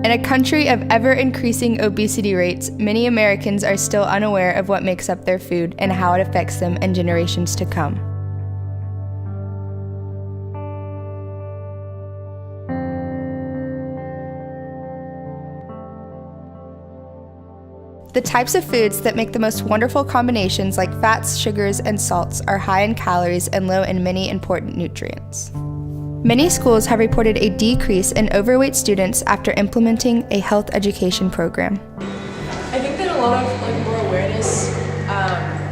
In a country of ever-increasing obesity rates, many Americans are still unaware of what makes up their food and how it affects them and generations to come. The types of foods that make the most wonderful combinations like fats, sugars, and salts are high in calories and low in many important nutrients. Many schools have reported a decrease in overweight students after implementing a health education program. I think that a lot of more awareness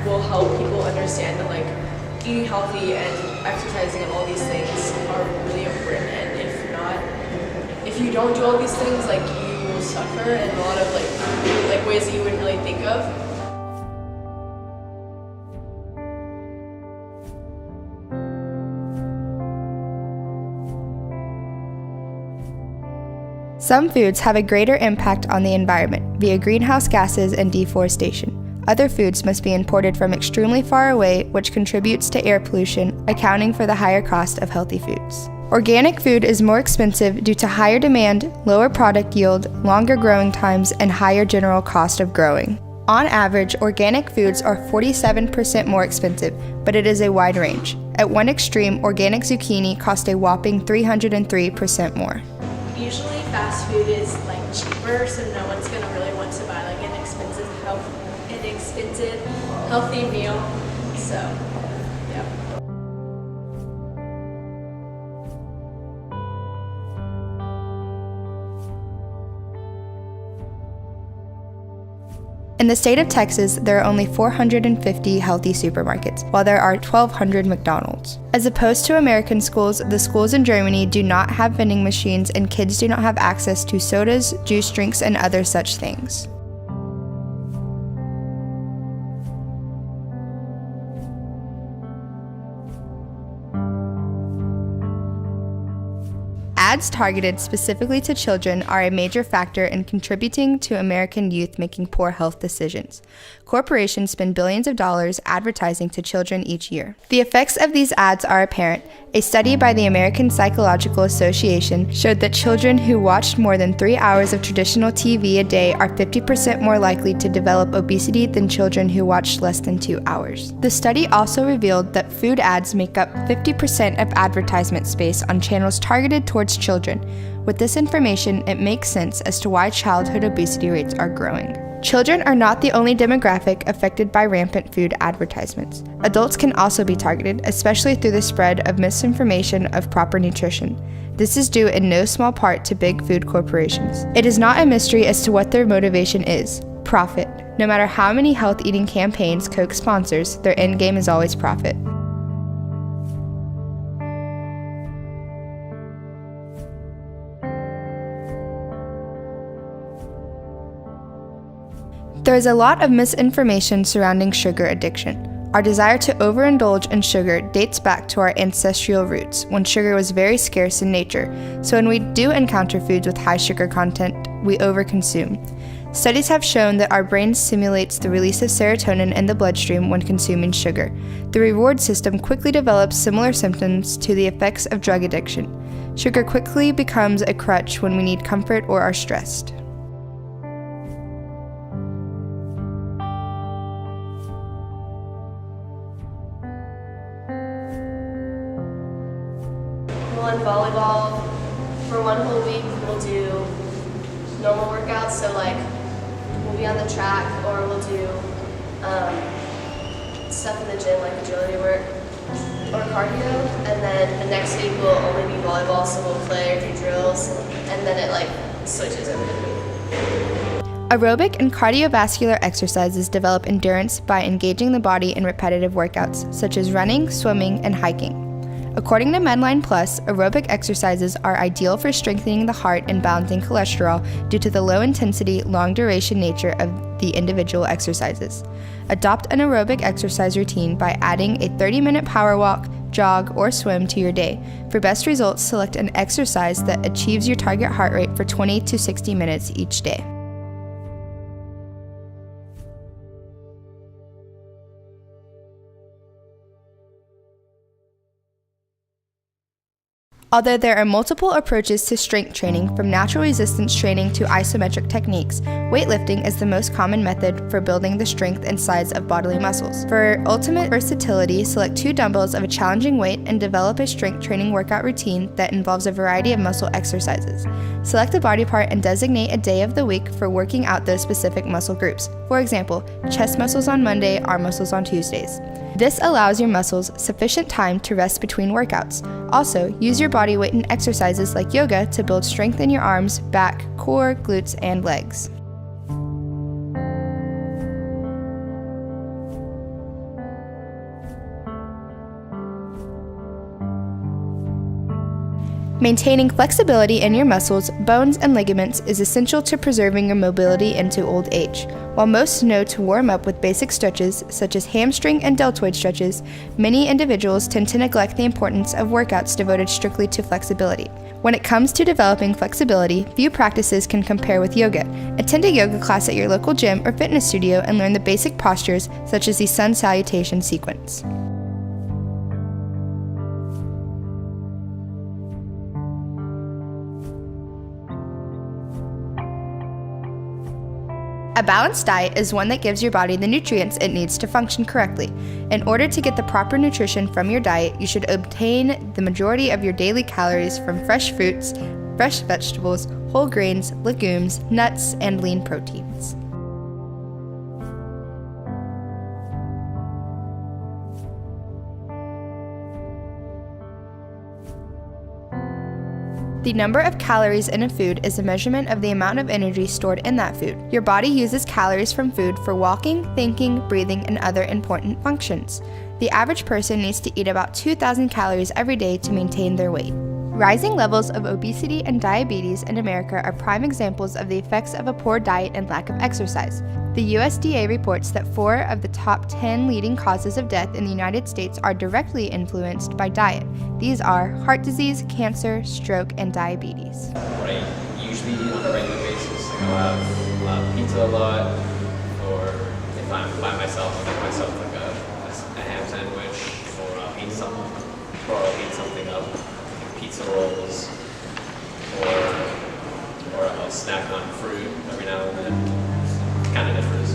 will help people understand that eating healthy and exercising and all these things are really important. And if you don't do all these things, you will suffer in a lot of ways that you wouldn't really think of. Some foods have a greater impact on the environment via greenhouse gases and deforestation. Other foods must be imported from extremely far away, which contributes to air pollution, accounting for the higher cost of healthy foods. Organic food is more expensive due to higher demand, lower product yield, longer growing times, and higher general cost of growing. On average, organic foods are 47% more expensive, but it is a wide range. At one extreme, organic zucchini cost a whopping 303% more. Usually fast food is cheaper, so no one's gonna really want to buy an expensive healthy meal. So yeah. In the state of Texas, there are only 450 healthy supermarkets, while there are 1,200 McDonald's. As opposed to American schools, the schools in Germany do not have vending machines and kids do not have access to sodas, juice drinks, and other such things. Ads targeted specifically to children are a major factor in contributing to American youth making poor health decisions. Corporations spend billions of dollars advertising to children each year. The effects of these ads are apparent. A study by the American Psychological Association showed that children who watched more than 3 hours of traditional TV a day are 50% more likely to develop obesity than children who watched less than 2 hours. The study also revealed that food ads make up 50% of advertisement space on channels targeted towards children. With this information, it makes sense as to why childhood obesity rates are growing. Children are not the only demographic affected by rampant food advertisements. Adults can also be targeted, especially through the spread of misinformation of proper nutrition. This is due in no small part to big food corporations. It is not a mystery as to what their motivation is: profit. No matter how many health eating campaigns Coke sponsors, their end game is always profit. There is a lot of misinformation surrounding sugar addiction. Our desire to overindulge in sugar dates back to our ancestral roots, when sugar was very scarce in nature, so when we do encounter foods with high sugar content, we overconsume. Studies have shown that our brain simulates the release of serotonin in the bloodstream when consuming sugar. The reward system quickly develops similar symptoms to the effects of drug addiction. Sugar quickly becomes a crutch when we need comfort or are stressed. In volleyball, for one whole week, we'll do normal workouts, so we'll be on the track, or we'll do stuff in the gym like agility work or cardio, and then the next week will only be volleyball, so we'll play or do drills, and then it switches every week. Aerobic and cardiovascular exercises develop endurance by engaging the body in repetitive workouts, such as running, swimming, and hiking. According to Medline Plus, aerobic exercises are ideal for strengthening the heart and balancing cholesterol due to the low-intensity, long-duration nature of the individual exercises. Adopt an aerobic exercise routine by adding a 30-minute power walk, jog, or swim to your day. For best results, select an exercise that achieves your target heart rate for 20 to 60 minutes each day. Although there are multiple approaches to strength training, from natural resistance training to isometric techniques, weightlifting is the most common method for building the strength and size of bodily muscles. For ultimate versatility, select 2 dumbbells of a challenging weight and develop a strength training workout routine that involves a variety of muscle exercises. Select a body part and designate a day of the week for working out those specific muscle groups. For example, chest muscles on Monday, arm muscles on Tuesdays. This allows your muscles sufficient time to rest between workouts. Also, use your body weight in exercises like yoga to build strength in your arms, back, core, glutes, and legs. Maintaining flexibility in your muscles, bones, and ligaments is essential to preserving your mobility into old age. While most know to warm up with basic stretches, such as hamstring and deltoid stretches, many individuals tend to neglect the importance of workouts devoted strictly to flexibility. When it comes to developing flexibility, few practices can compare with yoga. Attend a yoga class at your local gym or fitness studio and learn the basic postures, such as the sun salutation sequence. A balanced diet is one that gives your body the nutrients it needs to function correctly. In order to get the proper nutrition from your diet, you should obtain the majority of your daily calories from fresh fruits, fresh vegetables, whole grains, legumes, nuts, and lean proteins. The number of calories in a food is a measurement of the amount of energy stored in that food. Your body uses calories from food for walking, thinking, breathing, and other important functions. The average person needs to eat about 2,000 calories every day to maintain their weight. Rising levels of obesity and diabetes in America are prime examples of the effects of a poor diet and lack of exercise. The USDA reports that 4 of the top 10 leading causes of death in the United States are directly influenced by diet. These are heart disease, cancer, stroke, and diabetes. What I usually eat on a regular basis, like I'll have pizza a lot, or if I'm by myself, I'll make myself like a ham sandwich, or I'll eat something up, like pizza rolls, or I'll snack on fruit every now and then. Kind of differs.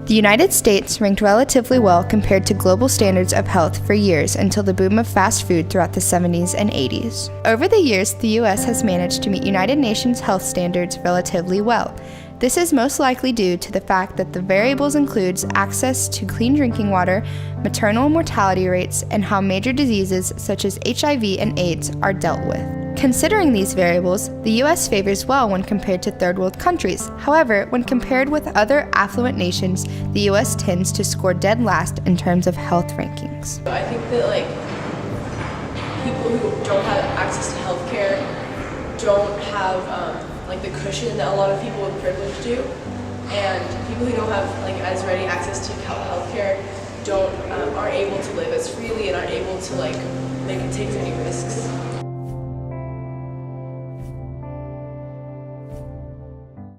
The United States ranked relatively well compared to global standards of health for years until the boom of fast food throughout the 70s and 80s. Over the years, the U.S. has managed to meet United Nations health standards relatively well. This is most likely due to the fact that the variables includes access to clean drinking water, maternal mortality rates, and how major diseases such as HIV and AIDS are dealt with. Considering these variables, the U.S. favors well when compared to third world countries. However, when compared with other affluent nations, the U.S. tends to score dead last in terms of health rankings. I think that people who don't have access to healthcare don't have the cushion that a lot of people with privilege do, and people who don't have as ready access to healthcare aren't able to live as freely and aren't able to take as many risks.